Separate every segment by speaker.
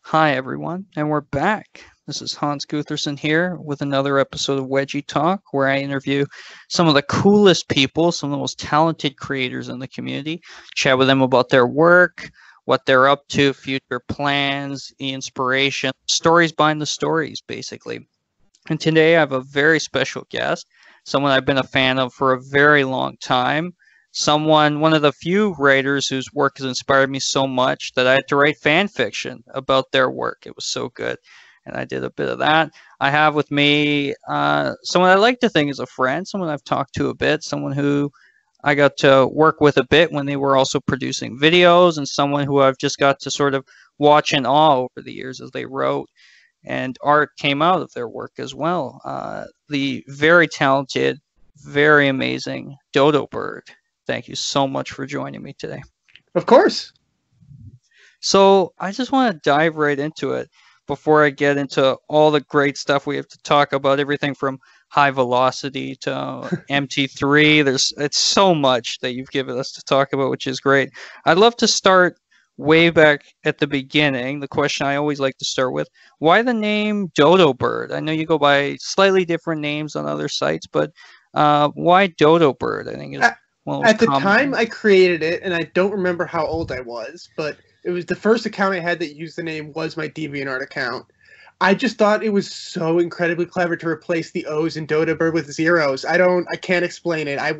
Speaker 1: Hi, everyone, and we're back. This is Hans Gutherson here with another episode of Wedgie Talk, where I interview some of the coolest people, some of the most talented creators in the community, chat with them about their work, what they're up to, future plans, the inspiration, stories behind the stories, basically. And today I have a very special guest, someone I've been a fan of for a very long time. One of the few writers whose work has inspired me so much that I had to write fan fiction about their work. It was so good. And I did a bit of that. I have with me someone I like to think is a friend, someone I've talked to a bit, someone who I got to work with a bit when they were also producing videos, and someone who I've just got to sort of watch in awe over the years as they wrote and art came out of their work as well. The very talented, very amazing D0d0bird. Thank you so much for joining me today.
Speaker 2: Of course.
Speaker 1: So I just want to dive right into it before I get into all the great stuff we have to talk about, everything from high velocity to MT3. It's so much that you've given us to talk about, which is great. I'd love to start way back at the beginning. The question I always like to start with: why the name D0d0bird? I know you go by slightly different names on other sites, but why D0d0bird? I think is
Speaker 2: at the time I created it, and I don't remember how old I was, but it was the first account I had that used the name was my DeviantArt account. I just thought it was so incredibly clever to replace the O's in D0d0bird with zeros. I can't explain it. I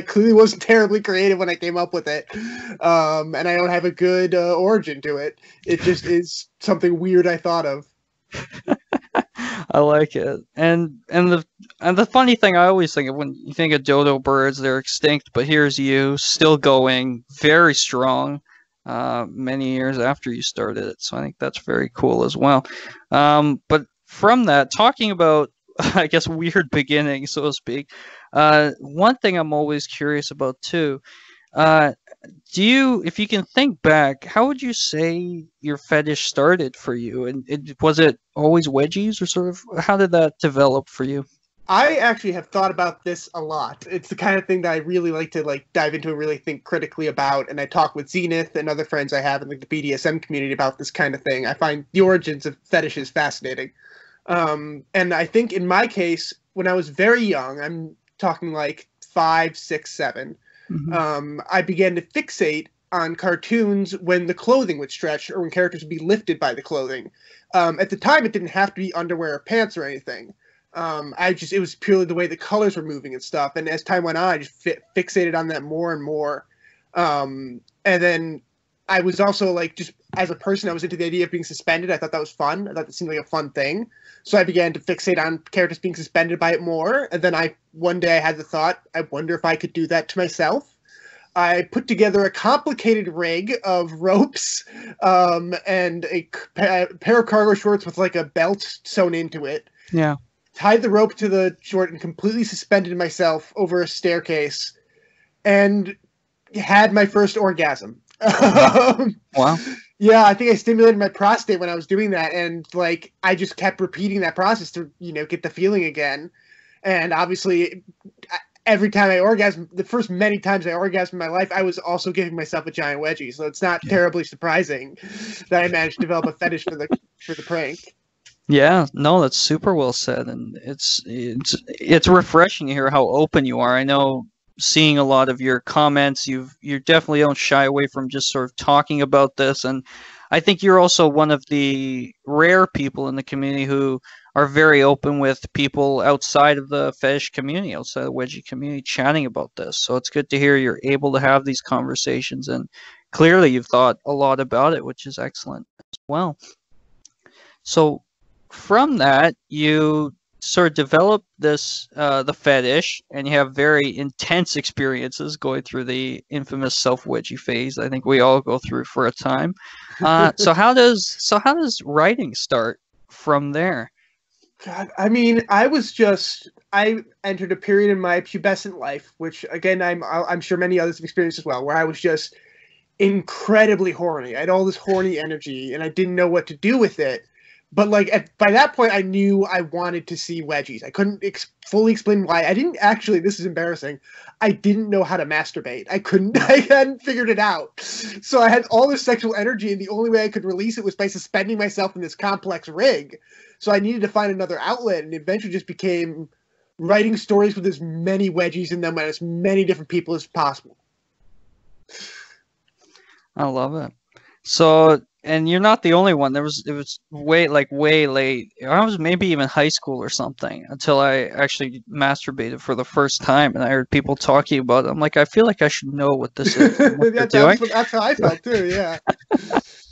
Speaker 2: clearly wasn't terribly creative when I came up with it. And I don't have a good origin to it. It just is something weird I thought of.
Speaker 1: I like it. And the funny thing I always think of when you think of D0d0birds, they're extinct, but here's you still going very strong. Many years after you started it. So I think that's very cool as well. But from that, talking about, I guess, weird beginnings, so to speak, one thing I'm always curious about too, if you can think back, how would you say your fetish started for you? And was it always wedgies, or sort of, how did that develop for you?
Speaker 2: I actually have thought about this a lot. It's the kind of thing that I really like to dive into and really think critically about. And I talk with Zenith and other friends I have in the BDSM community about this kind of thing. I find the origins of fetishes fascinating. And I think in my case, when I was very young, I'm talking like 5, 6, 7, I began to fixate on cartoons when the clothing would stretch or when characters would be lifted by the clothing. At the time, it didn't have to be underwear or pants or anything. It was purely the way the colors were moving and stuff. And as time went on, I just fixated on that more and more. And then I was also just as a person, I was into the idea of being suspended. I thought that was fun. I thought it seemed like a fun thing. So I began to fixate on characters being suspended by it more. And then one day I had the thought, I wonder if I could do that to myself. I put together a complicated rig of ropes and a pair of cargo shorts with a belt sewn into it.
Speaker 1: Yeah.
Speaker 2: Tied the rope to the short and completely suspended myself over a staircase and had my first orgasm.
Speaker 1: Wow.
Speaker 2: Yeah, I think I stimulated my prostate when I was doing that. And I just kept repeating that process to, get the feeling again. And obviously every time I orgasmed, the first many times I orgasmed in my life, I was also giving myself a giant wedgie. So it's not terribly surprising that I managed to develop a fetish for the prank.
Speaker 1: Yeah, no, that's super well said, and it's refreshing to hear how open you are. I know, seeing a lot of your comments, you definitely don't shy away from just sort of talking about this, and I think you're also one of the rare people in the community who are very open with people outside of the fetish community, outside the wedgie community, chatting about this. So it's good to hear you're able to have these conversations, and clearly you've thought a lot about it, which is excellent as well. So from that, you sort of develop this the fetish, and you have very intense experiences going through the infamous self-wedgie phase. I think we all go through for a time. So how does writing start from there?
Speaker 2: God, I mean, I entered a period in my pubescent life, which again I'm sure many others have experienced as well, where I was just incredibly horny. I had all this horny energy, and I didn't know what to do with it. but like by that point, I knew I wanted to see wedgies. I couldn't fully explain why. I didn't actually. This is embarrassing. I didn't know how to masturbate. I couldn't. I hadn't figured it out. So I had all this sexual energy, and the only way I could release it was by suspending myself in this complex rig. So I needed to find another outlet, and eventually just became writing stories with as many wedgies in them and as many different people as possible.
Speaker 1: I love it. So, and you're not the only one. It was way late. I was maybe even high school or something until I actually masturbated for the first time, and I heard people talking about it. I'm like, I feel like I should know what this is.
Speaker 2: That's how I felt too. Yeah.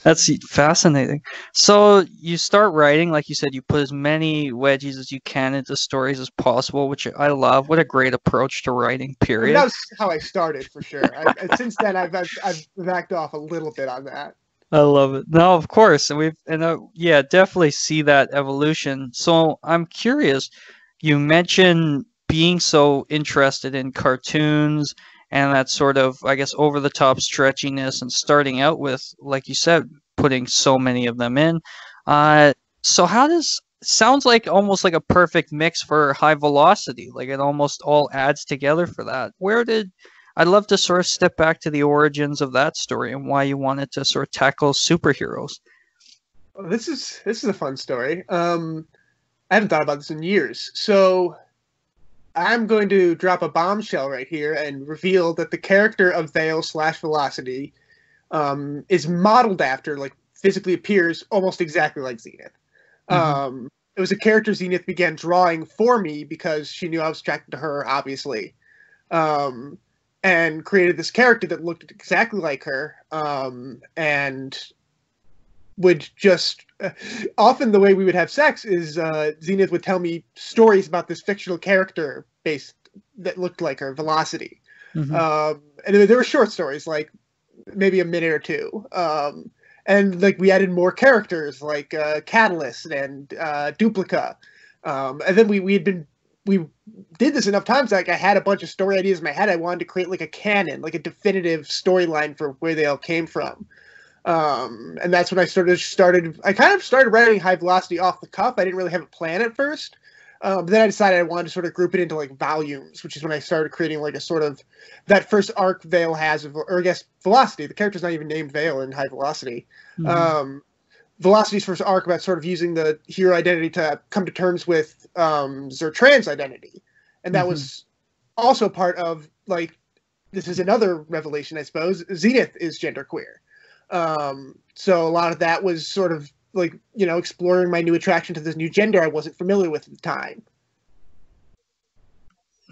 Speaker 1: That's fascinating. So you start writing, like you said, you put as many wedgies as you can into stories as possible, which I love. What a great approach to writing, period.
Speaker 2: That was how I started, for sure. Since then, I've backed off a little bit on that.
Speaker 1: I love it. No, of course, and yeah, definitely see that evolution. So I'm curious. You mentioned being so interested in cartoons and that sort of, I guess, over the top stretchiness, and starting out with, like you said, putting so many of them in. So how does sounds like almost like a perfect mix for high velocity. Like it almost all adds together for that. I'd love to sort of step back to the origins of that story and why you wanted to sort of tackle superheroes.
Speaker 2: Well, this is a fun story. I haven't thought about this in years. So I'm going to drop a bombshell right here and reveal that the character of Veil/Velocity is modeled after, like physically appears almost exactly like Zenith. Mm-hmm. It was a character Zenith began drawing for me because she knew I was attracted to her, obviously. And created this character that looked exactly like her, and would just often the way we would have sex is Zenith would tell me stories about this fictional character that looked like her, Velocity. Mm-hmm. And there were short stories, like maybe a minute or two, and like we added more characters like Catalyst and Duplica, and then we did this enough times, like I had a bunch of story ideas in my head. I wanted to create like a canon, like a definitive storyline for where they all came from. And that's when I I kind of started writing High Velocity off the cuff. I didn't really have a plan at first. But then I decided I wanted to sort of group it into like volumes, which is when I started creating like a sort of that first arc Veil has, or I guess Velocity. The character's not even named Veil in High Velocity. Mm-hmm. Velocity's first arc about sort of using the hero identity to come to terms with Zertran's identity. And that mm-hmm. was also part of, like, this is another revelation, I suppose. Zenith is genderqueer. So a lot of that was sort of, like, you know, exploring my new attraction to this new gender I wasn't familiar with at the time.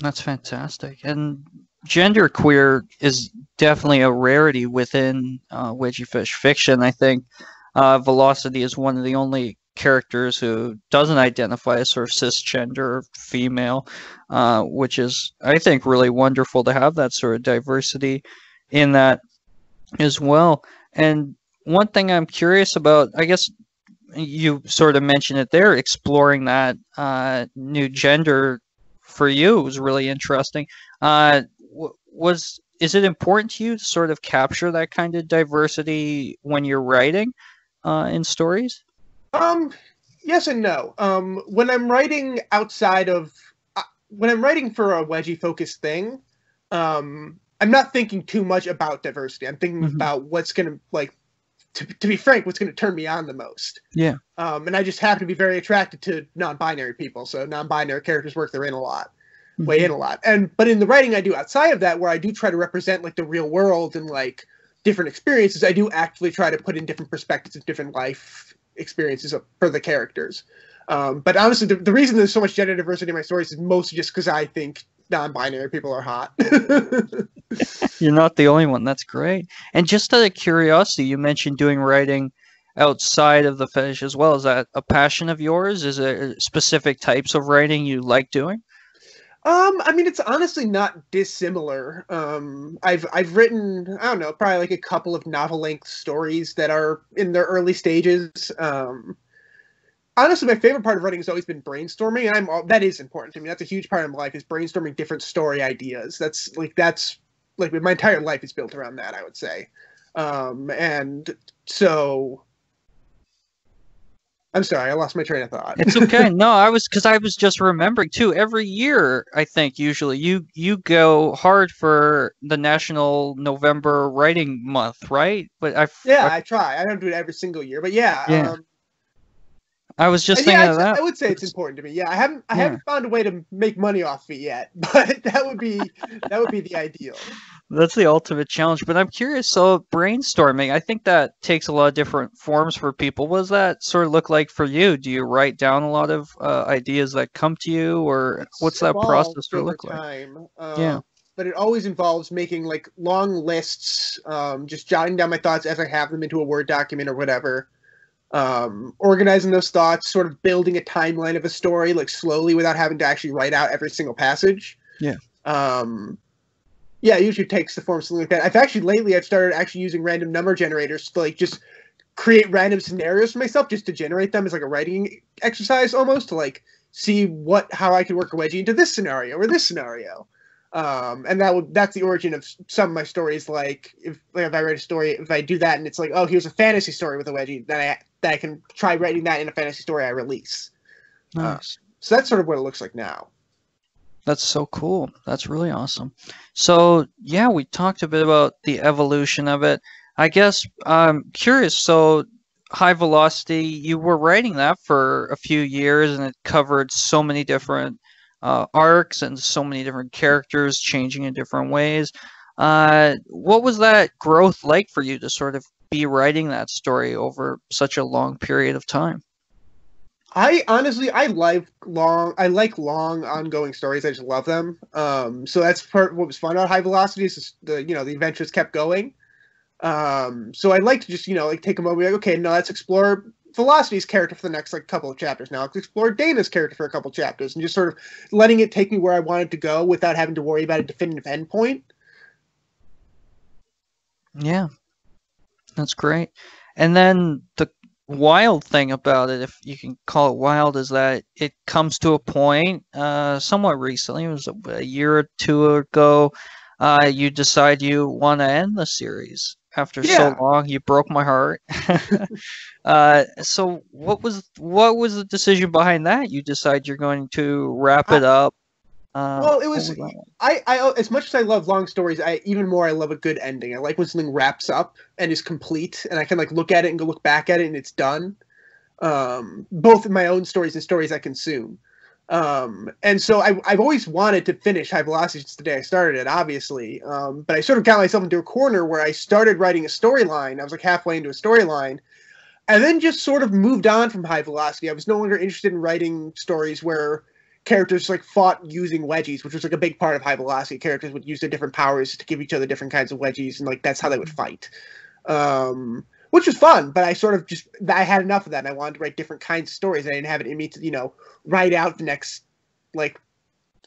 Speaker 1: That's fantastic. And genderqueer is definitely a rarity within Wedgie Fish fiction, I think. Velocity is one of the only characters who doesn't identify as sort of cisgender female, which is, I think, really wonderful to have that sort of diversity in that as well. And one thing I'm curious about, I guess you sort of mentioned it there, exploring that new gender for you was really interesting. Is it important to you to sort of capture that kind of diversity when you're writing in stories?
Speaker 2: Yes and no. When I'm writing when I'm writing for a wedgie focused thing, I'm not thinking too much about diversity. I'm thinking mm-hmm. about what's going to, like, to be frank, what's going to turn me on the most.
Speaker 1: Yeah.
Speaker 2: And I just happen to be very attracted to non-binary people. So non-binary characters work their in a lot, mm-hmm. way in a lot. But in the writing I do outside of that, where I do try to represent like the real world and like different experiences, I do actually try to put in different perspectives of different life experiences for the characters. But honestly, the reason there's so much gender diversity in my stories is mostly just because I think non-binary people are hot.
Speaker 1: You're not the only one. That's great. And just out of curiosity, you mentioned doing writing outside of the fetish as well. Is that a passion of yours? Is there specific types of writing you like doing?
Speaker 2: I mean, it's honestly not dissimilar. I've written, I don't know, probably like a couple of novel-length stories that are in their early stages. Honestly, my favorite part of writing has always been brainstorming, and that is important to me. That's a huge part of my life, is brainstorming different story ideas. That's like my entire life is built around that, I would say. And so I'm sorry, I lost my train of thought.
Speaker 1: It's okay. No, I was just remembering too. Every year, I think usually you go hard for the National November Writing Month, right? But
Speaker 2: Yeah, I try. I don't do it every single year, but yeah.
Speaker 1: Yeah. I was just
Speaker 2: Yeah,
Speaker 1: thinking of that.
Speaker 2: I would say it's important to me. Yeah, I
Speaker 1: Yeah.
Speaker 2: haven't found a way to make money off it yet, but that would be the ideal.
Speaker 1: That's the ultimate challenge. But I'm curious. So brainstorming, I think that takes a lot of different forms for people. What does that sort of look like for you? Do you write down a lot of ideas that come to you, or what's that process
Speaker 2: Evolved over
Speaker 1: look like?
Speaker 2: time.
Speaker 1: Yeah.
Speaker 2: But it always involves making like long lists, just jotting down my thoughts as I have them into a Word document or whatever. Organizing those thoughts, sort of building a timeline of a story, like slowly without having to actually write out every single passage.
Speaker 1: Yeah.
Speaker 2: Yeah, it usually takes the form of something like that. I've started actually using random number generators to like just create random scenarios for myself, just to generate them as like a writing exercise almost, to like see how I could work a wedgie into this scenario or this scenario. And that's the origin of some of my stories. Like if I write a story, if I do that and it's like, oh, here's a fantasy story with a wedgie, then I can try writing that in a fantasy story I release.
Speaker 1: Nice.
Speaker 2: So that's sort of what it looks like now.
Speaker 1: That's so cool. That's really awesome. So yeah, we talked a bit about the evolution of it. I guess I'm curious. So High Velocity, you were writing that for a few years, and it covered so many different arcs and so many different characters changing in different ways. What was that growth like for you to sort of be writing that story over such a long period of time?
Speaker 2: I like long ongoing stories. I just love them. So that's part of what was fun about High Velocity is the adventures kept going. So I'd like to just like take a moment, like, okay, now let's explore Velocity's character for the next like couple of chapters. Now let's explore Dana's character for a couple of chapters, and just sort of letting it take me where I wanted to go without having to worry about a definitive endpoint.
Speaker 1: Yeah, that's great. And then the wild thing about it, if you can call it wild, is that it comes to a point somewhat recently, it was a year or two ago, you decide you want to end the series after so long. You broke my heart. So what was the decision behind that? You decide you're going to wrap it up.
Speaker 2: Well, it was I as much as I love long stories, I love a good ending. I like when something wraps up and is complete, and I can like look at it and go look back at it and it's done. Both in my own stories and stories I consume. And so I've always wanted to finish High Velocity since the day I started it, obviously. But I sort of got myself into a corner where I started writing a storyline. I was like halfway into a storyline, and then just sort of moved on from High Velocity. I was no longer interested in writing stories where characters like fought using wedgies, which was like a big part of High Velocity. Characters would use their different powers to give each other different kinds of wedgies, and like that's how they would fight. Which was fun, but I had enough of that, and I wanted to write different kinds of stories. I didn't have it in me to, write out the next, like,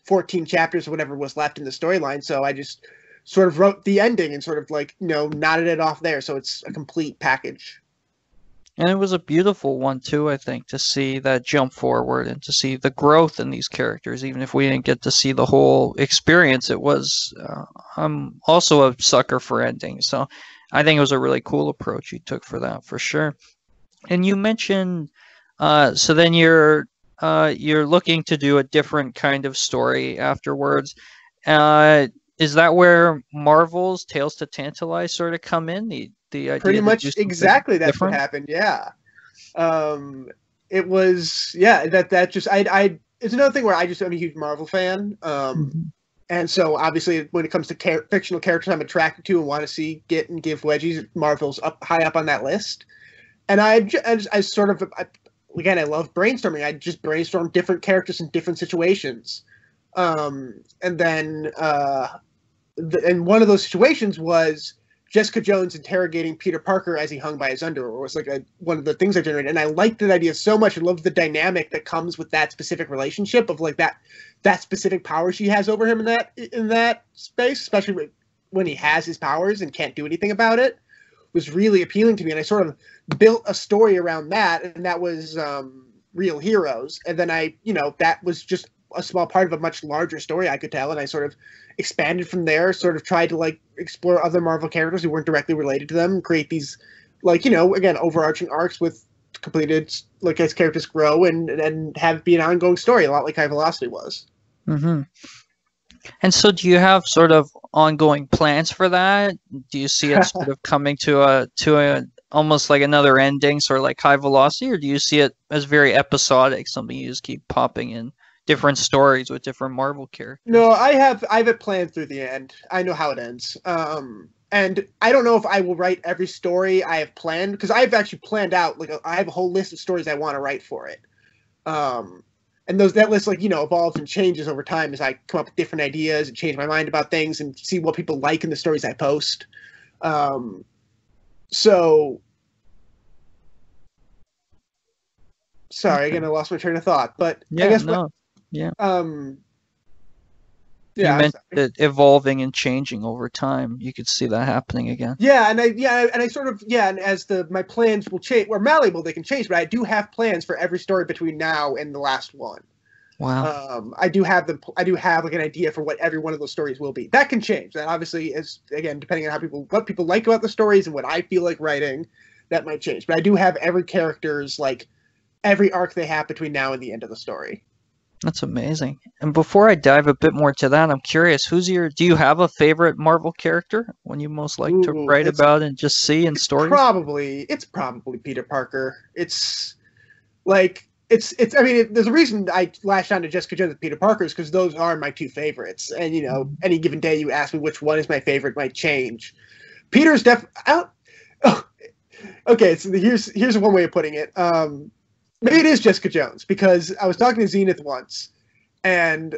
Speaker 2: 14 chapters or whatever was left in the storyline, so I just sort of wrote the ending and sort of, like, nodded it off there, so it's a complete package.
Speaker 1: And it was a beautiful one, too, I think, to see that jump forward and to see the growth in these characters, even if we didn't get to see the whole experience. It was, I'm also a sucker for endings, so I think it was a really cool approach you took for that, for sure. And you mentioned, so then you're looking to do a different kind of story afterwards. Is that where Marvel's Tales to Tantalize sort of come in? The idea
Speaker 2: pretty much exactly that's different? What happened. Yeah. It was that just it's another thing where I'm a huge Marvel fan. And so, obviously, when it comes to fictional characters I'm attracted to and want to see get and give wedgies, Marvel's high up on that list. And I love brainstorming. I just brainstorm different characters in different situations. And then, and one of those situations was Jessica Jones interrogating Peter Parker as he hung by his underwear. It was like one of the things I generated, and I liked that idea so much. I loved the dynamic that comes with that specific relationship of like that specific power she has over him in that space, especially when he has his powers and can't do anything about it, was really appealing to me. And I sort of built a story around that, and that was Real Heroes. And then that was just a small part of a much larger story I could tell, and I sort of expanded from there, sort of tried to like explore other Marvel characters who weren't directly related to them, create these again, overarching arcs with completed, like as characters grow and have be an ongoing story, a lot like High Velocity was.
Speaker 1: Mm-hmm. And so do you have sort of ongoing plans for that? Do you see it sort of coming to a almost like another ending, sort of like High Velocity, or do you see it as very episodic, something you just keep popping in different stories with different Marvel characters?
Speaker 2: No, I have it planned through the end. I know how it ends. And I don't know if I will write every story I have planned, because I've actually planned out, like, I have a whole list of stories I want to write for it. And that list, like, evolves and changes over time as I come up with different ideas and change my mind about things and see what people like in the stories I post. So, sorry, again, I lost my train of thought, but
Speaker 1: yeah,
Speaker 2: I guess
Speaker 1: yeah.
Speaker 2: Yeah,
Speaker 1: you meant it evolving and changing over time. You could see that happening again.
Speaker 2: Yeah, and I sort of, and as my plans will change, or malleable, they can change, but I do have plans for every story between now and the last one.
Speaker 1: Wow.
Speaker 2: I do have like an idea for what every one of those stories will be. That can change. That obviously is, again, depending on what people like about the stories and what I feel like writing, that might change. But I do have every character's, like, every arc they have between now and the end of the story.
Speaker 1: That's amazing. And before I dive a bit more into that, I'm curious, do you have a favorite Marvel character when you most like to write about and just see in stories?
Speaker 2: It's probably Peter Parker. It's like, I mean, there's a reason I latched on to Jessica Jones and Peter Parker's, because those are my two favorites. And, any given day you ask me which one is my favorite might change. Peter's okay, so here's one way of putting it. Maybe it is Jessica Jones, because I was talking to Zenith once, and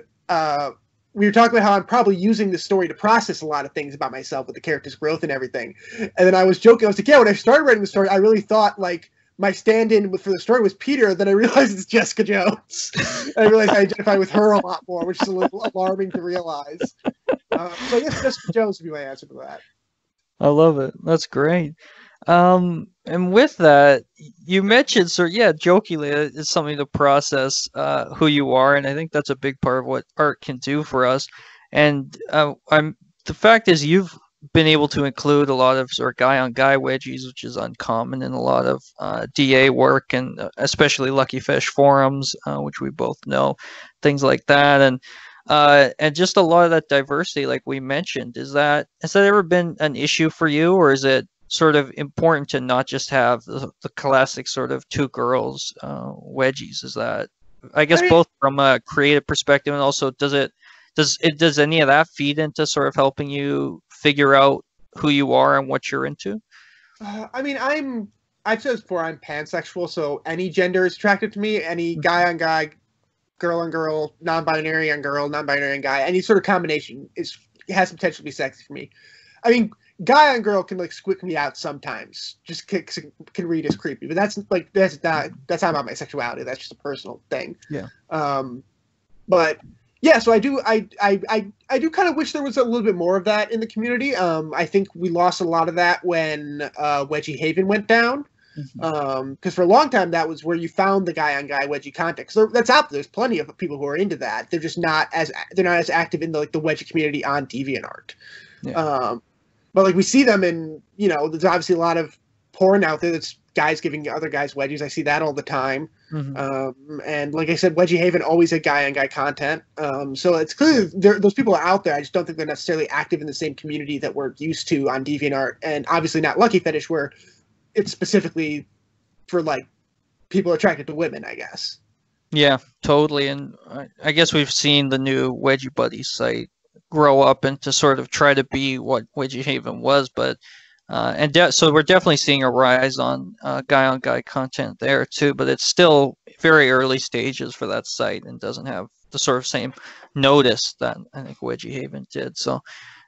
Speaker 2: we were talking about how I'm probably using the story to process a lot of things about myself with the character's growth and everything. And then I was joking. I was like, yeah, when I started writing the story, I really thought, like, my stand-in for the story was Peter. Then I realized it's Jessica Jones. And I realized I identify with her a lot more, which is a little alarming to realize. So I guess Jessica Jones would be my answer to that.
Speaker 1: I love it. That's great. And with that, you mentioned, jokingly, it's something to process who you are, and I think that's a big part of what art can do for us. And the fact is, you've been able to include a lot of sort of guy-on-guy wedgies, which is uncommon in a lot of DA work, and especially Lucky Fish forums, which we both know, things like that, and just a lot of that diversity, like we mentioned. Has that ever been an issue for you, or is it sort of important to not just have the classic sort of two girls wedgies? Is that, I guess, both from a creative perspective, and also does any of that feed into sort of helping you figure out who you are and what you're into?
Speaker 2: I mean, I've said before, I'm pansexual, so any gender is attractive to me. Any guy on guy, girl on girl, non-binary on girl, non-binary on guy, any sort of combination has potential to be sexy for me. I mean, guy on girl can, like, squick me out sometimes. Just can read as creepy, but that's not about my sexuality. That's just a personal thing.
Speaker 1: Yeah.
Speaker 2: But yeah, so I do kind of wish there was a little bit more of that in the community. I think we lost a lot of that when Wedgie Haven went down. Because for a long time that was where you found the guy on guy wedgie content. So that's out there. There's plenty of people who are into that. They're just not as active in the wedgie community on DeviantArt. Yeah. But, like, we see them in, there's obviously a lot of porn out there that's guys giving other guys wedgies. I see that all the time. And like I said, Wedgie Haven always had guy on guy content. So it's clear those people are out there. I just don't think they're necessarily active in the same community that we're used to on DeviantArt, and obviously not Lucky Fetish, where it's specifically for, like, people attracted to women, I guess.
Speaker 1: Yeah, totally. And I guess we've seen the new Wedgie Buddies site grow up and to sort of try to be what Wedgie Haven was, but so we're definitely seeing a rise on guy content there too, but it's still very early stages for that site and doesn't have the sort of same notice that I think Wedgie Haven did. So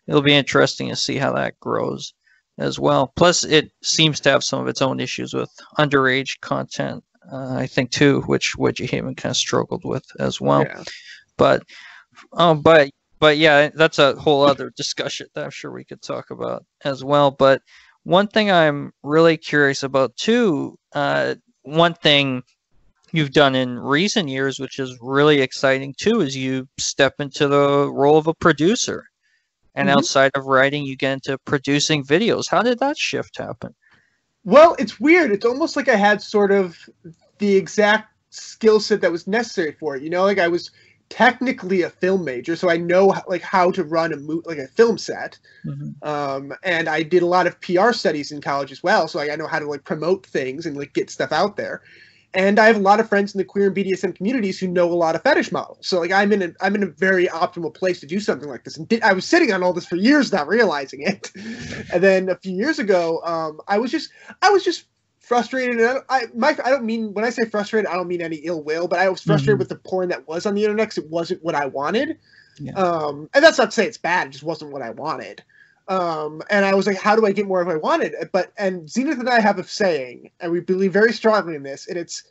Speaker 1: it'll be interesting to see how that grows as well. Plus, it seems to have some of its own issues with underage content, I think too, which Wedgie Haven kind of struggled with as well. Yeah. But yeah, that's a whole other discussion that I'm sure we could talk about as well. But one thing I'm really curious about too, one thing you've done in recent years, which is really exciting too, is you step into the role of a producer. And outside of writing, you get into producing videos. How did that shift happen?
Speaker 2: Well, it's weird. It's almost like I had sort of the exact skill set that was necessary for it. You know, like I was technically a film major, so I know like how to run a film set. And I did a lot of PR studies in college as well, so like, I know how to like promote things and like get stuff out there. And I have a lot of friends in the queer and BDSM communities who know a lot of fetish models. So like I'm in a very optimal place to do something like this. And I was sitting on all this for years, not realizing it. And then a few years ago, I was just frustrated. And I don't mean, when I say frustrated, I don't mean any ill will, but I was frustrated with the porn that was on the internet because it wasn't what I wanted. Yeah. And that's not to say it's bad. It just wasn't what I wanted. And I was like, how do I get more of what I wanted? And Zenith and I have a saying, and we believe very strongly in this, and it's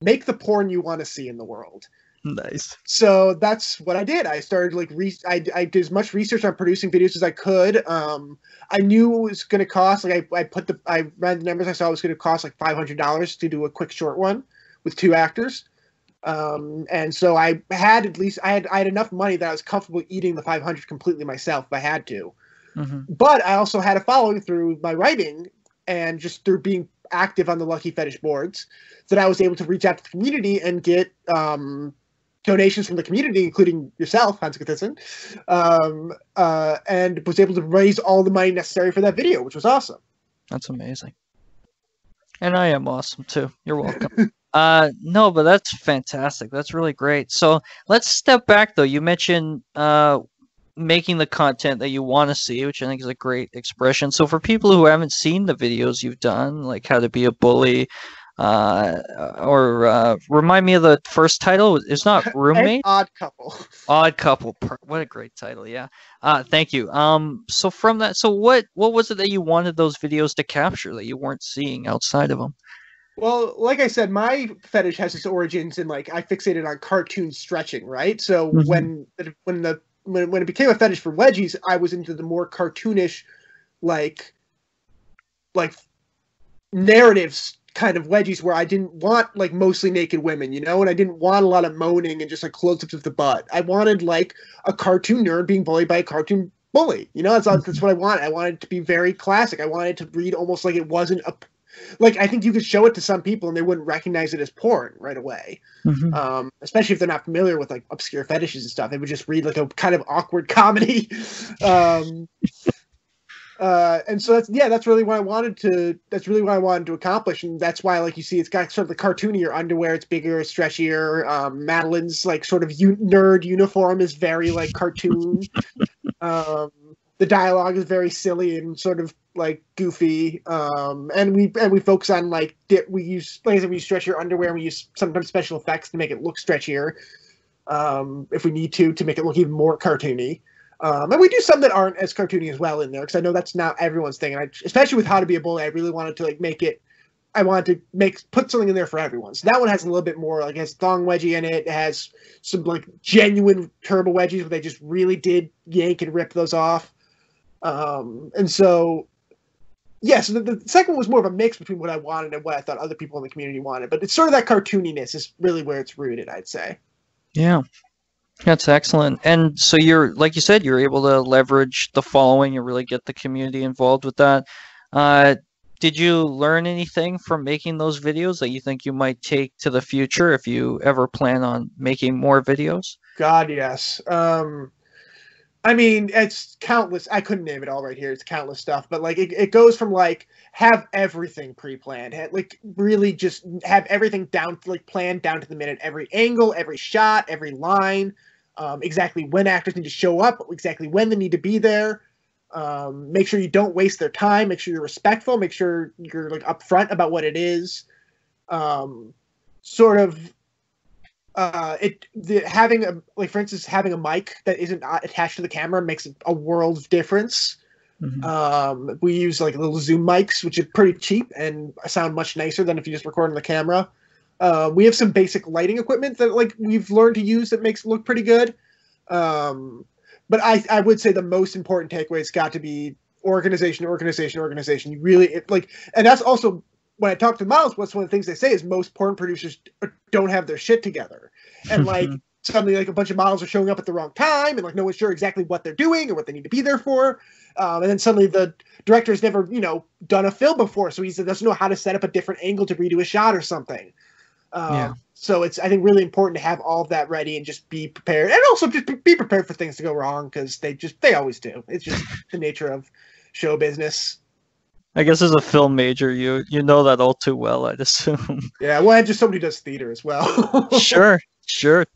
Speaker 2: make the porn you want to see in the world.
Speaker 3: Nice.
Speaker 2: So that's what I did. I started like, I did as much research on producing videos as I could. I knew it was going to cost, like I ran the numbers. I saw it was going to cost like $500 to do a quick short one with 2 actors. And so I had enough money that I was comfortable eating the 500 completely myself if I had to. But I also had a following through my writing and just through being active on the Lucky Fetish boards that I was able to reach out to the community and get donations from the community, including yourself, Hans Gutherson, and was able to raise all the money necessary for that video, which was awesome.
Speaker 1: That's amazing. And I am awesome too. You're welcome. No, but that's fantastic. That's really great. So let's step back though. You mentioned making the content that you want to see, which I think is a great expression. So for people who haven't seen the videos you've done, like How to Be a Bully, or remind me of the first title. It's not Roommate?
Speaker 2: Odd Couple.
Speaker 1: Odd Couple. What a great title. Yeah. Thank you. So from that, so what was it that you wanted those videos to capture that you weren't seeing outside of them?
Speaker 2: Well, like I said, my fetish has its origins in like I fixated on cartoon stretching, right? So when it became a fetish for wedgies, I was into the more cartoonish, like narratives kind of wedgies where I didn't want like mostly naked women, you know, and I didn't want a lot of moaning and just like close-ups of the butt. I wanted like a cartoon nerd being bullied by a cartoon bully, you know. That's what I wanted. I wanted it to be very classic. I wanted to read almost like it wasn't a, like I think you could show it to some people and they wouldn't recognize it as porn right away. Especially if they're not familiar with like obscure fetishes and stuff. They would just read like a kind of awkward comedy. And so that's really what I wanted to accomplish. And that's why, like you see, it's got sort of the cartoonier underwear. It's bigger, stretchier. Madeline's like sort of nerd uniform is very like cartoon. The dialogue is very silly and sort of like goofy. And we focus on like we use stretch your underwear. And we use sometimes special effects to make it look stretchier. If we need to make it look even more cartoony. And we do some that aren't as cartoony as well in there, because I know that's not everyone's thing. And especially with How to Be a Bully, I really wanted to like make it. I wanted to put something in there for everyone. So that one has a little bit more, like, it has thong wedgie in it. It has some like genuine turbo wedgies where they just really did yank and rip those off. And so, yeah. So the second one was more of a mix between what I wanted and what I thought other people in the community wanted. But it's sort of that cartooniness is really where it's rooted, I'd say.
Speaker 1: Yeah. That's excellent. And so you're, like you said, you're able to leverage the following and really get the community involved with that. Did you learn anything from making those videos that you think you might take to the future if you ever plan on making more videos?
Speaker 2: God, yes. I mean, it's countless. I couldn't name it all right here. It's countless stuff. But like it goes from like have everything pre-planned, like really just have everything down, like planned down to the minute, every angle, every shot, every line, exactly when actors need to show up, exactly when they need to be there. Make sure you don't waste their time. Make sure you're respectful. Make sure you're like upfront about what it is. Sort of. Having a, like, for instance, having a mic that isn't attached to the camera makes a world of difference. We use like little Zoom mics, which are pretty cheap and sound much nicer than if you just record on the camera. We have some basic lighting equipment that like we've learned to use that makes it look pretty good. But I would say the most important takeaway has got to be organization. You really and that's also, when I talk to models, what's one of the things they say is most porn producers don't have their shit together. And like, suddenly like a bunch of models are showing up at the wrong time and like no one's sure exactly what they're doing or what they need to be there for. And then suddenly the director has never, done a fill before, so he doesn't know how to set up a different angle to redo a shot or something. So it's, I think, really important to have all of that ready and just be prepared, and also just be prepared for things to go wrong, because they always do. It's just the nature of show business.
Speaker 1: I guess as a film major, you know that all too well, I'd assume.
Speaker 2: Yeah, well, and just somebody who does theater as well.
Speaker 1: Sure,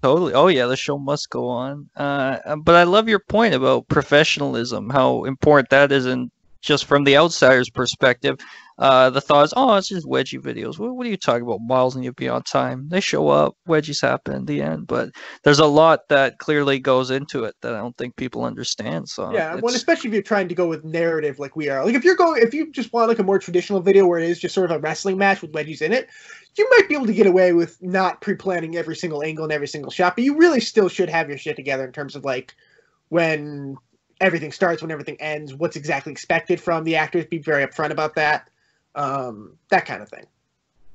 Speaker 1: totally. Oh yeah, the show must go on. But I love your point about professionalism, how important that is, and just from the outsider's perspective, the thought is, oh, it's just wedgie videos. What are you talking about? Miles and you'll be on time. They show up, wedgies happen in the end. But there's a lot that clearly goes into it that I don't think people understand. So
Speaker 2: yeah, well, especially if you're trying to go with narrative like we are. Like if you just want like a more traditional video where it is just sort of a wrestling match with wedgies in it, you might be able to get away with not pre-planning every single angle and every single shot, but you really still should have your shit together in terms of like when everything starts, when everything ends, what's exactly expected from the actors. Be very upfront about that. That kind of thing.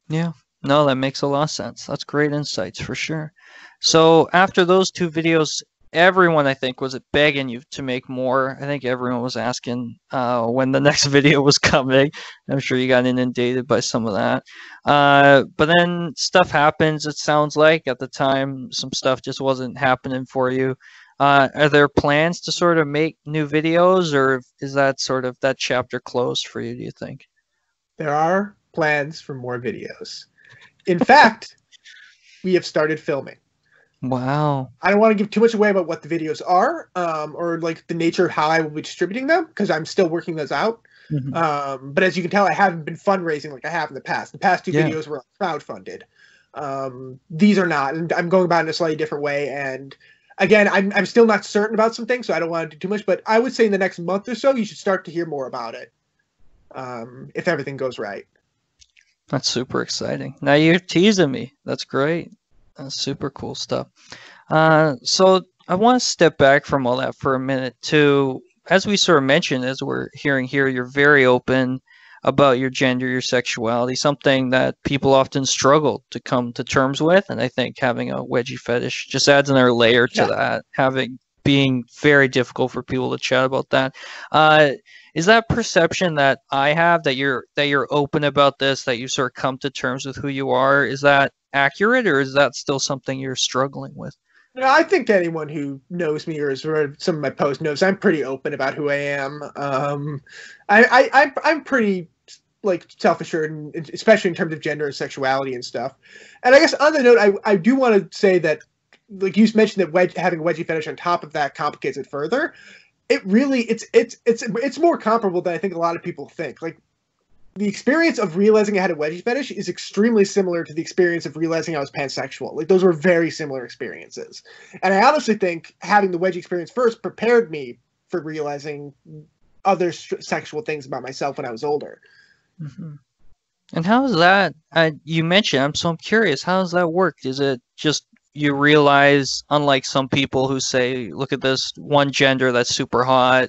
Speaker 1: Yeah, no, that makes a lot of sense. That's great insights for sure. So after those two videos, everyone, I think, was begging you to make more. I think everyone was asking when the next video was coming. I'm sure you got inundated by some of that. But then stuff happens, it sounds like. At the time, some stuff just wasn't happening for you. Are there plans to sort of make new videos, or is that sort of that chapter closed for you, do you think?
Speaker 2: There are plans for more videos. In fact, we have started filming.
Speaker 1: Wow.
Speaker 2: I don't want to give too much away about what the videos are, or like the nature of how I will be distributing them, because I'm still working those out.
Speaker 1: Mm-hmm.
Speaker 2: But as you can tell, I haven't been fundraising like I have in the past. The past two videos were crowdfunded. These are not, and I'm going about it in a slightly different way. And again, I'm still not certain about some things, so I don't want to do too much. But I would say in the next month or so, you should start to hear more about it, if everything goes right.
Speaker 1: That's super exciting. Now you're teasing me. That's great. That's super cool stuff. So I want to step back from all that for a minute too. As we sort of mentioned, as we're hearing here, you're very open about your gender, your sexuality, something that people often struggle to come to terms with. And I think having a wedgie fetish just adds another layer to that, being very difficult for people to chat about that. Is that perception that I have, that you're open about this, that you sort of come to terms with who you are, is that accurate, or is that still something you're struggling with?
Speaker 2: I think anyone who knows me or has read some of my posts knows I'm pretty open about who I am. I'm pretty like self-assured, and especially in terms of gender and sexuality and stuff. And I guess on the note, I do want to say that, like you mentioned, that having a wedgie fetish on top of that complicates it further. It really, it's more comparable than I think a lot of people think. Like, the experience of realizing I had a wedgie fetish is extremely similar to the experience of realizing I was pansexual. Like, those were very similar experiences. And I honestly think having the wedgie experience first prepared me for realizing other sexual things about myself when I was older.
Speaker 1: Mm-hmm. And how is that? You mentioned, I'm curious, how does that work? Is it just you realize, unlike some people who say, look at this one gender that's super hot,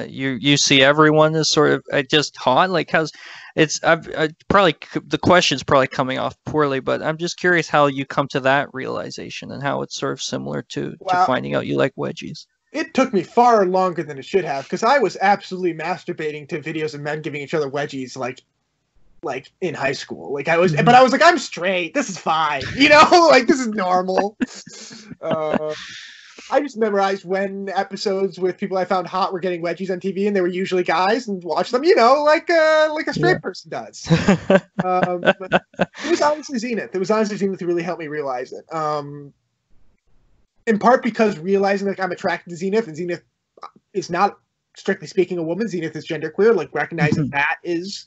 Speaker 1: you see everyone as sort of just hot? Like, how's it's probably the question's probably coming off poorly, but I'm just curious how you come to that realization and how it's sort of similar to finding out you like wedgies.
Speaker 2: It took me far longer than it should have, because I was absolutely masturbating to videos of men giving each other wedgies like in high school. Like I was, but I was like, I'm straight. This is fine. Like this is normal. I just memorized when episodes with people I found hot were getting wedgies on TV, and they were usually guys, and watched them, like a straight person does. But it was honestly Zenith. It was honestly Zenith who really helped me realize it. In part because realizing like I'm attracted to Zenith, and Zenith is not strictly speaking a woman. Zenith is genderqueer. Like recognizing that is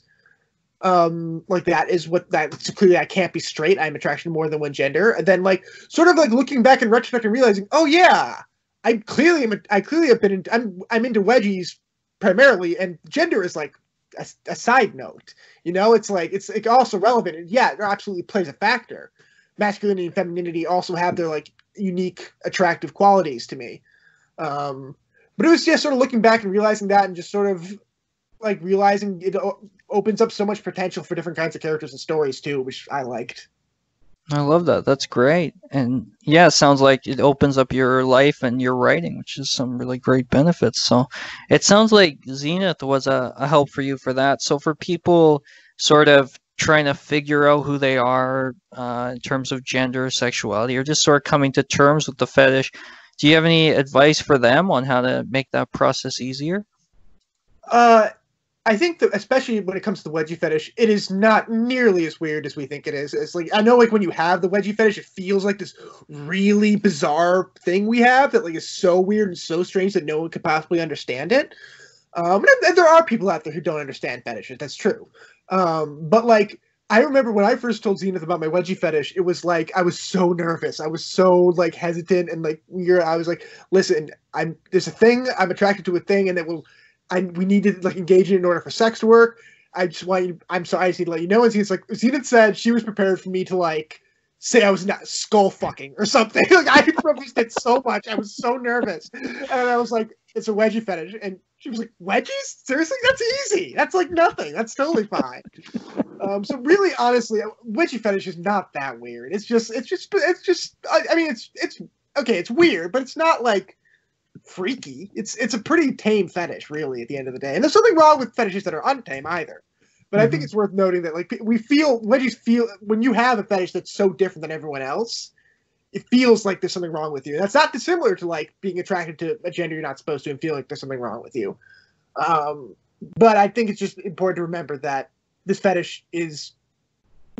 Speaker 2: that's clearly I can't be straight. I'm attracted to more than one gender. And then like sort of like looking back in retrospect and realizing, oh yeah, I'm into wedgies primarily, and gender is like a side note. It's also relevant, and yeah, it absolutely plays a factor. Masculinity and femininity also have their like unique attractive qualities to me. But it was just sort of looking back and realizing that, and just sort of like realizing it opens up so much potential for different kinds of characters and stories too, which I liked.
Speaker 1: I love that. That's great. And yeah, it sounds like it opens up your life and your writing, which is some really great benefits. So it sounds like Zenith was a help for you for that. So for people sort of trying to figure out who they are in terms of gender, sexuality, or just sort of coming to terms with the fetish, do you have any advice for them on how to make that process easier?
Speaker 2: Uh, I think that especially when it comes to the wedgie fetish, it is not nearly as weird as we think it is. It's like I know like when you have the wedgie fetish, it feels like this really bizarre thing we have that like is so weird and so strange that no one could possibly understand it. And there are people out there who don't understand fetishes. That's true. But like I remember when I first told Zenith about my wedgie fetish, it was like I was so nervous. I was so like hesitant and like I was like, listen, there's a thing, I'm attracted to a thing, and we need to like engage in order for sex to work. I just want you. I'm sorry. I just need to let you know. And Zenith's like, Zenith said she was prepared for me to like say I was not skull fucking or something. Like I preface it so much. I was so nervous, and I was like, it's a wedgie fetish, and she was like, wedgies? Seriously? That's easy. That's like nothing. That's totally fine. So really, honestly, wedgie fetish is not that weird. It's just. I mean, it's okay. It's weird, but it's not like freaky. It's a pretty tame fetish, really, at the end of the day. And there's something wrong with fetishes that are untame either. But I think it's worth noting that like wedgies feel when you have a fetish that's so different than everyone else, it feels like there's something wrong with you. That's not dissimilar to like being attracted to a gender you're not supposed to and feeling like there's something wrong with you. But I think it's just important to remember that this fetish is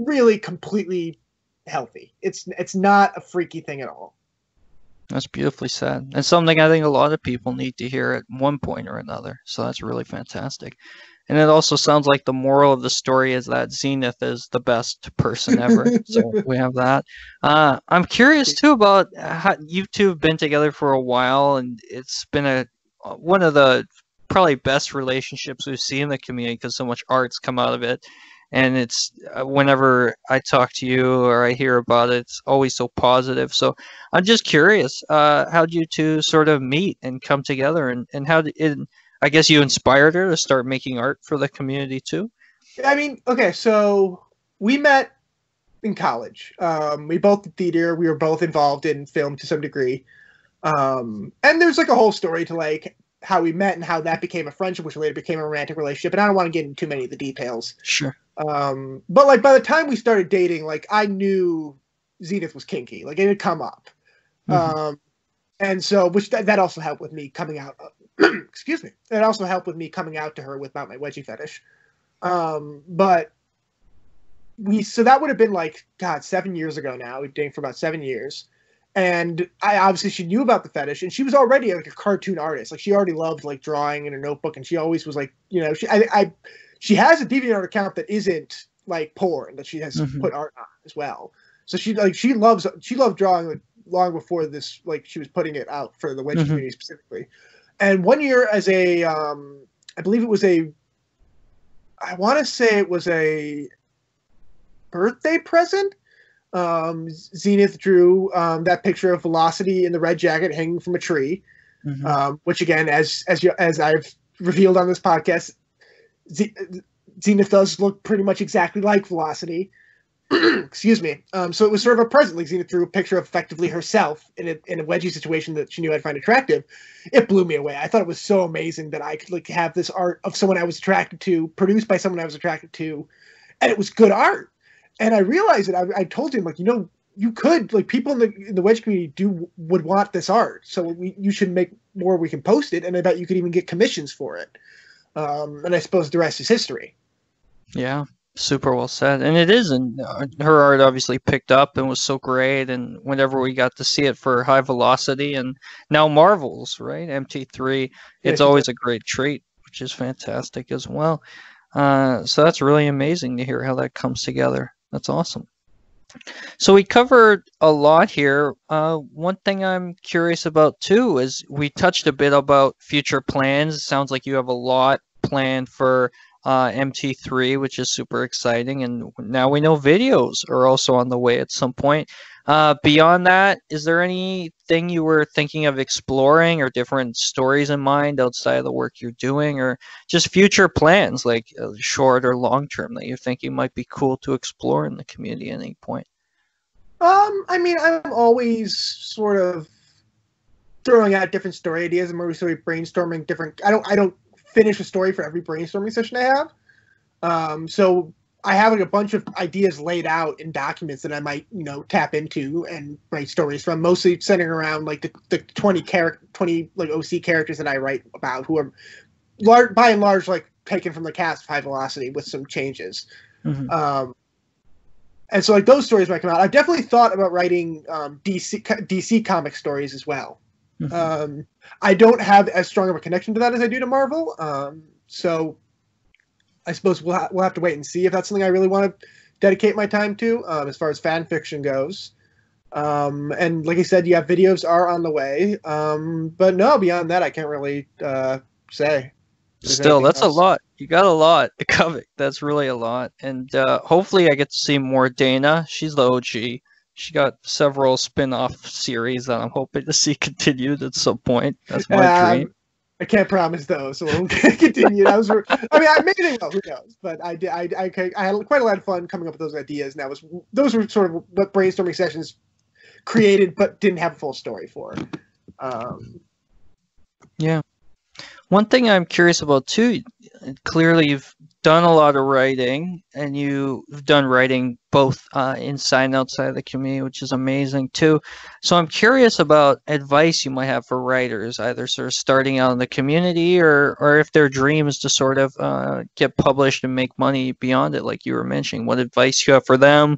Speaker 2: really completely healthy. It's not a freaky thing at all.
Speaker 1: That's beautifully said. And something I think a lot of people need to hear at one point or another. So that's really fantastic. And it also sounds like the moral of the story is that Zenith is the best person ever. So we have that. I'm curious too about how you two have been together for a while, and it's been one of the probably best relationships we've seen in the community because so much art's come out of it. And it's whenever I talk to you or I hear about it, it's always so positive. So I'm just curious, how did you two sort of meet and come together, and how did it? I guess you inspired her to start making art for the community too?
Speaker 2: I mean, okay, so we met in college. We both did theater. We were both involved in film to some degree. And there's like a whole story to like how we met and how that became a friendship, which later became a romantic relationship. And I don't want to get into too many of the details.
Speaker 1: Sure.
Speaker 2: But like by the time we started dating, like I knew Zenith was kinky. Like it had come up. And so, which that also helped with me coming out. Excuse me. It also helped with me coming out to her about my wedgie fetish. But so that would have been like, God, 7 years ago now. We've been dating for about 7 years. And she knew about the fetish, and she was already like a cartoon artist. Like she already loved like drawing in her notebook, and she always was like, you know, she has a DeviantArt account that isn't like porn, that she has put art on as well. So she loved drawing like long before this, like she was putting it out for the wedgie community specifically. And one year as I believe it was I want to say it was a birthday present. Zenith drew that picture of Velocity in the red jacket hanging from a tree, which again, as I've revealed on this podcast, Zenith does look pretty much exactly like Velocity. Excuse me. So it was sort of a present. Like Zenith drew a picture of effectively herself in a wedgie situation that she knew I'd find attractive. It blew me away. I thought it was so amazing that I could like have this art of someone I was attracted to, produced by someone I was attracted to, and it was good art. And I realized that I told him, like, you know, you could, like, people in the wedge community would want this art, so you should make more. We can post it, and I bet you could even get commissions for it. And I suppose the rest is history.
Speaker 1: Yeah, super well said. And it is, and her art obviously picked up and was so great. And whenever we got to see it for High Velocity and now Marvels, right, MT3, it's always a great treat, which is fantastic as well. So that's really amazing to hear how that comes together. That's awesome. So we covered a lot here. One thing I'm curious about too is we touched a bit about future plans. It sounds like you have a lot planned for MT3, which is super exciting. And now we know videos are also on the way at some point. Beyond that, is there anything you were thinking of exploring or different stories in mind outside of the work you're doing, or just future plans like short or long term that you're thinking might be cool to explore in the community at any point?
Speaker 2: I mean, I'm always sort of throwing out different story ideas. I'm always sort of brainstorming different. I don't finish a story for every brainstorming session I have. So I have like a bunch of ideas laid out in documents that I might, tap into and write stories from, mostly centering around like the 20 like OC characters that I write about, who are by and large like taken from the cast of High Velocity with some changes.
Speaker 1: Mm-hmm.
Speaker 2: And so like those stories might come out. I've definitely thought about writing DC comic stories as well.
Speaker 1: Mm-hmm.
Speaker 2: I don't have as strong of a connection to that as I do to Marvel. So I suppose we'll have to wait and see if that's something I really want to dedicate my time to, as far as fan fiction goes. And like I said, videos are on the way. But no, beyond that, I can't really say.
Speaker 1: Still, that's else. A lot. You got a lot to cover. That's really a lot. And hopefully I get to see more Dana. She's the OG. She got several spin-off series that I'm hoping to see continued at some point. That's my dream.
Speaker 2: I can't promise those, so we'll continue. I mean, maybe well, who knows? But I had quite a lot of fun coming up with those ideas, and those were sort of what brainstorming sessions created, but didn't have a full story for.
Speaker 1: Yeah. One thing I'm curious about too, clearly you've done a lot of writing, and you've done writing both inside and outside of the community, which is amazing too. So I'm curious about advice you might have for writers, either sort of starting out in the community or if their dream is to sort of get published and make money beyond it, like you were mentioning. What advice you have for them,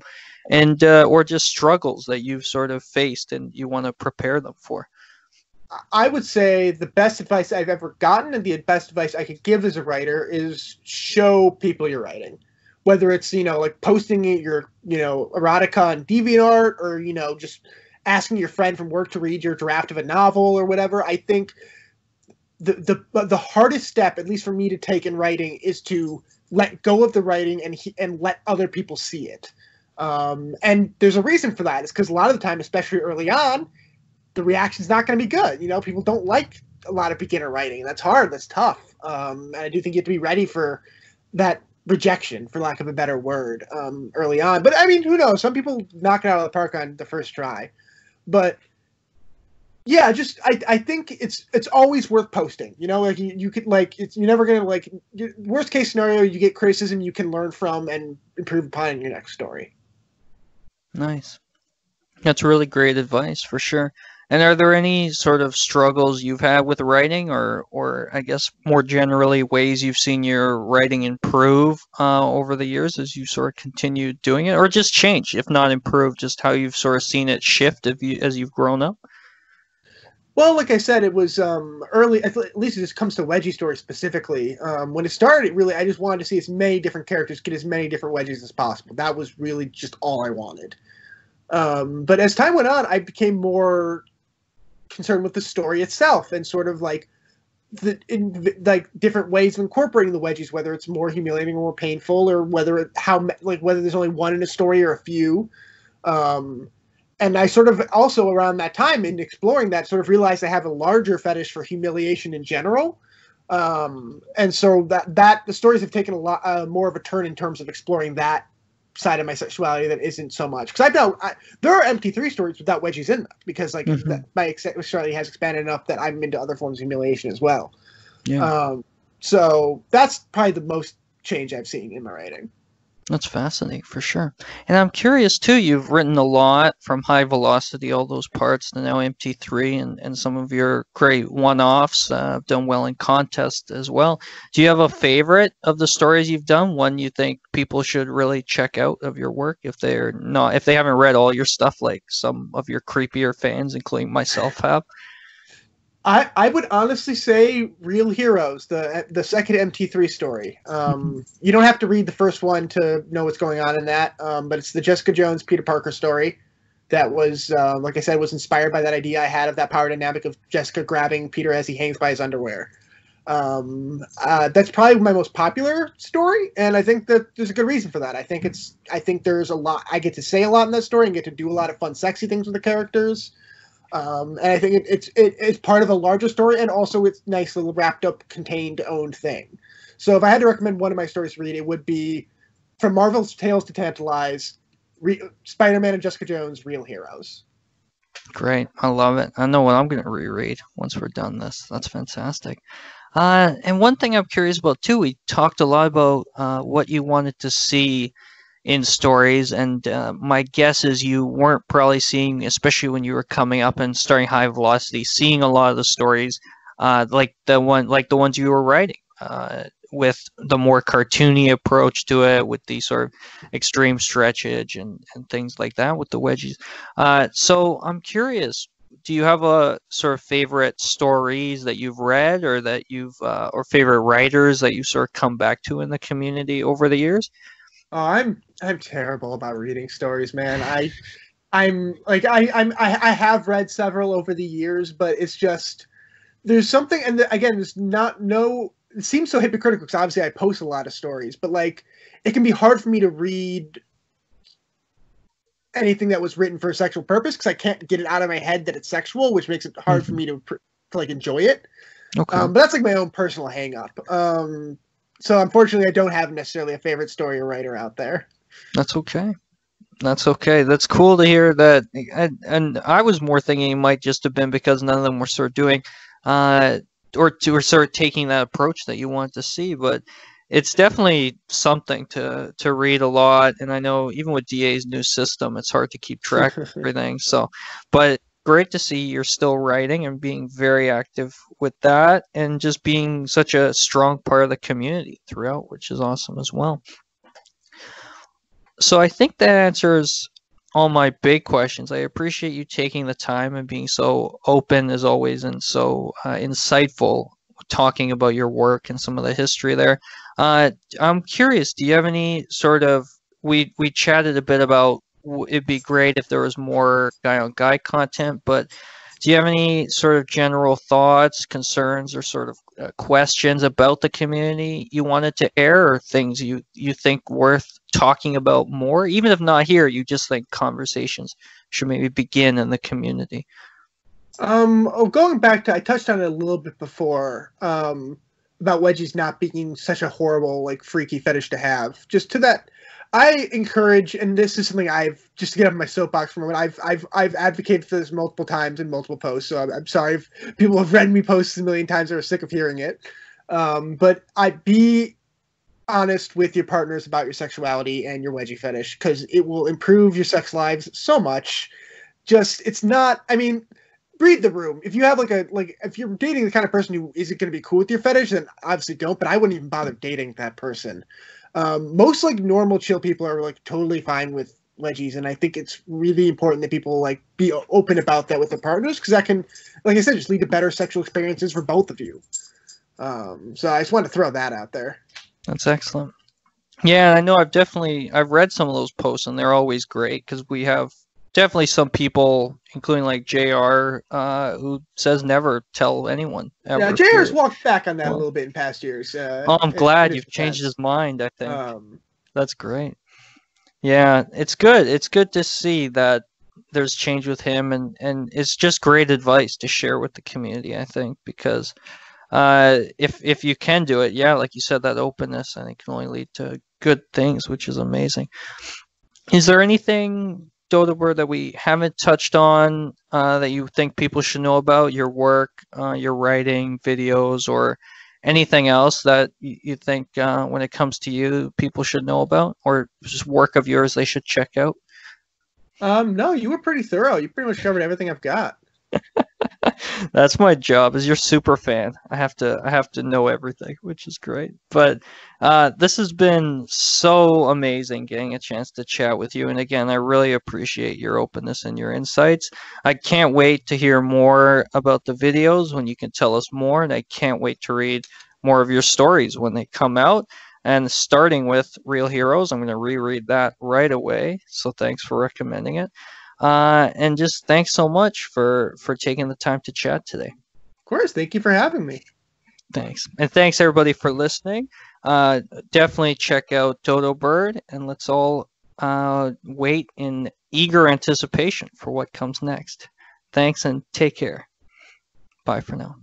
Speaker 1: and or just struggles that you've sort of faced and you want to prepare them for.
Speaker 2: I would say the best advice I've ever gotten and the best advice I could give as a writer is show people you're writing. Whether it's, like posting your, erotica on DeviantArt, or, just asking your friend from work to read your draft of a novel or whatever. I think the hardest step, at least for me to take in writing, is to let go of the writing and let other people see it. And there's a reason for that. It's because a lot of the time, especially early on, the reaction's not going to be good. People don't like a lot of beginner writing. That's hard. That's tough. And I do think you have to be ready for that rejection, for lack of a better word, early on. But I mean, who knows? Some people knock it out of the park on the first try. But yeah, I think it's always worth posting. Like you could you're never gonna worst case scenario, you get criticism you can learn from and improve upon in your next story.
Speaker 1: Nice. That's really great advice for sure. And are there any sort of struggles you've had with writing, or I guess more generally ways you've seen your writing improve over the years as you sort of continue doing it, or just change, if not improve, just how you've sort of seen it shift as you've grown up?
Speaker 2: Well, like I said, it was early, at least it just comes to Wedgie stories specifically. When it started, I just wanted to see as many different characters get as many different Wedgies as possible. That was really just all I wanted. But as time went on, I became more concerned with the story itself and sort of different ways of incorporating the Wedgies, whether it's more humiliating or more painful, or whether there's only one in a story or a few. And I sort of also around that time in exploring that sort of realized I have a larger fetish for humiliation in general. And so that the stories have taken a lot more of a turn in terms of exploring that side of my sexuality that isn't so much, because there are MT3 stories without Wedgies in them, because my sexuality has expanded enough that I'm into other forms of humiliation as well.
Speaker 1: Yeah.
Speaker 2: So that's probably the most change I've seen in my writing.
Speaker 1: That's fascinating for sure. And I'm curious too, you've written a lot from High Velocity, all those parts, to now MT3, and some of your great one-offs have done well in contests as well. Do you have a favorite of the stories you've done, one you think people should really check out of your work if they haven't read all your stuff, like some of your creepier fans, including myself, have?
Speaker 2: I would honestly say Real Heroes, the second MT3 story. You don't have to read the first one to know what's going on in that, but it's the Jessica Jones, Peter Parker story that was, like I said, was inspired by that idea I had of that power dynamic of Jessica grabbing Peter as he hangs by his underwear. That's probably my most popular story, and I think that there's a good reason for that. I think there's a lot. I get to say a lot in that story and get to do a lot of fun, sexy things with the characters. And I think it's part of a larger story, and also it's nice little wrapped up, contained, owned thing. So if I had to recommend one of my stories to read, it would be from Marvel's Tales to Tantalize, Spider-Man and Jessica Jones, real heroes.
Speaker 1: Great. I love it. I know what I'm going to reread once we're done this. That's fantastic. And one thing I'm curious about too, we talked a lot about what you wanted to see in stories, and my guess is you weren't probably seeing, especially when you were coming up and starting High Velocity, seeing a lot of the stories like the ones you were writing, with the more cartoony approach to it, with the sort of extreme stretchage and things like that with the wedgies. So I'm curious, do you have a sort of favorite stories that you've read, or that you've or favorite writers that you sort of come back to in the community over the years?
Speaker 2: Oh, I'm terrible about reading stories, man. I have read several over the years, but it's just there's something, and again, there's not no. It seems so hypocritical because obviously I post a lot of stories, but like it can be hard for me to read anything that was written for a sexual purpose because I can't get it out of my head that it's sexual, which makes it hard for me to like enjoy it.
Speaker 1: Okay.
Speaker 2: But that's like my own personal hang up. So unfortunately, I don't have necessarily a favorite story or writer out there.
Speaker 1: That's okay. That's okay. That's cool to hear that. And I was more thinking it might just have been because none of them were sort of doing, or sort of taking that approach that you want to see. But it's definitely something to read a lot. And I know even with DA's new system, it's hard to keep track of everything. So, but great to see you're still writing and being very active with that, and just being such a strong part of the community throughout, which is awesome as well. So I think that answers all my big questions. I appreciate you taking the time and being so open as always, and so insightful, talking about your work and some of the history there. I'm curious, do you have any sort of, we chatted a bit about it'd be great if there was more guy on guy content, but do you have any sort of general thoughts, concerns, or sort of questions about the community you wanted to air, or things you think worth talking about more, even if not here, you just think conversations should maybe begin in the community?
Speaker 2: Going back to, I touched on it a little bit before, about wedgies not being such a horrible, like, freaky fetish to have. Just to that, I encourage, and this is something I've, just to get up my soapbox from it, I've advocated for this multiple times in multiple posts, so I'm sorry if people have read me posts a million times or are sick of hearing it. But be honest with your partners about your sexuality and your wedgie fetish, because it will improve your sex lives so much. Just, it's not, I mean, read the room. If you have if you're dating the kind of person who isn't going to be cool with your fetish, then obviously don't, but I wouldn't even bother dating that person. Most like normal chill people are like totally fine with wedgies, and I think it's really important that people like be open about that with their partners, because that can, like I said, just lead to better sexual experiences for both of you. So I just wanted to throw that out there. That's
Speaker 1: excellent. Yeah, I know I've read some of those posts, and they're always great, because we have definitely some people, including like JR, who says never tell anyone ever.
Speaker 2: Yeah, JR's walked back on that a little bit in past years.
Speaker 1: I'm glad you've changed his mind, I think. That's great. Yeah, it's good. It's good to see that there's change with him, and it's just great advice to share with the community, I think, because if you can do it, yeah, like you said, that openness, I think, can only lead to good things, which is amazing. Is there anything, d0d0bird, that we haven't touched on that you think people should know about your work, your writing, videos, or anything else that you think when it comes to you people should know about, or just work of yours they should check out?
Speaker 2: No, you were pretty thorough. You pretty much covered everything I've got.
Speaker 1: That's my job as your super fan. I have to know everything, which is great. But this has been so amazing getting a chance to chat with you. And again, I really appreciate your openness and your insights. I can't wait to hear more about the videos when you can tell us more. And I can't wait to read more of your stories when they come out. And starting with Real Heroes, I'm going to reread that right away. So thanks for recommending it. And just thanks so much for taking the time to chat today.
Speaker 2: Of course. Thank you for having me.
Speaker 1: Thanks. And thanks everybody for listening. Definitely check out d0d0bird, and let's all wait in eager anticipation for what comes next. Thanks, and take care. Bye for now.